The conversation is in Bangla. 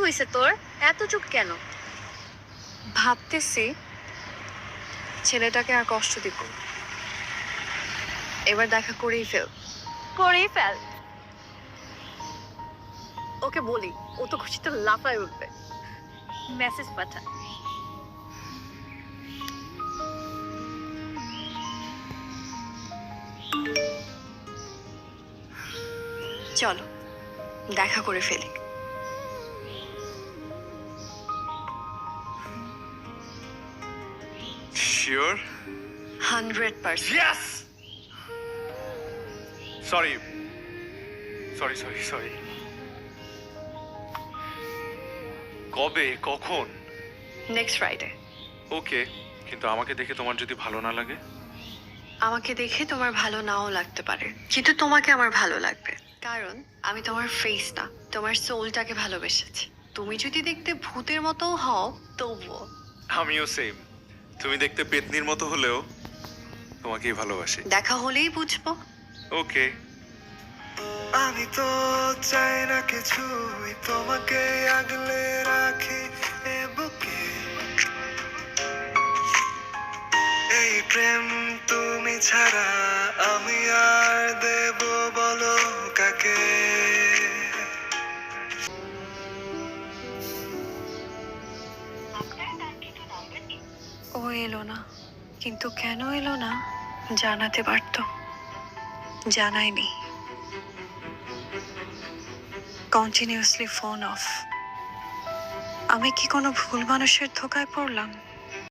হয়েছে তোর? এত চুপ কেন? ভাবতেছি ছেলেটাকে আর কষ্ট দিব, এবার দেখা করেই ফেল। করেই ফেল। ওকে বলি, ও তো খুশিতে লাফায় উঠবে। মেসেজ পাঠা। চলো দেখা করে ফেলি। Sure? 100%। Yes! Sorry sorry sorry sorry. কবে, কখন? Next Friday. ওকে, কিন্তু আমাকে দেখে তোমার যদি ভালো না লাগে? আমাকে দেখে তোমার ভালো নাও লাগতে পারে, কিন্তু তোমাকে আমার ভালো লাগবে, কারণ আমি তোমার ফেস না, তোমার সোলটাকে ভালোবেসেছি। তুমি যদি দেখতে ভূতের মতোও হও তবুও। আমিও সেম। তুমি দেখতে পেতনির মতো হলেও তোমাকেই ভালোবাসি। দেখা হলেই বুঝবো। ওকে। আমি তো চাই না কিছুই, তোমাকে আগলে রাখি এ বুকে। এই প্রেম তুমি ছাড়া আমি আর দেব বলো কাকে? ও এলো না, কিন্তু কেন এলো না জানাতে পারতো, জানায়নি। Continuously phone off. আমি কি কোনো ভুল মানুষের ধোকায় পড়লাম?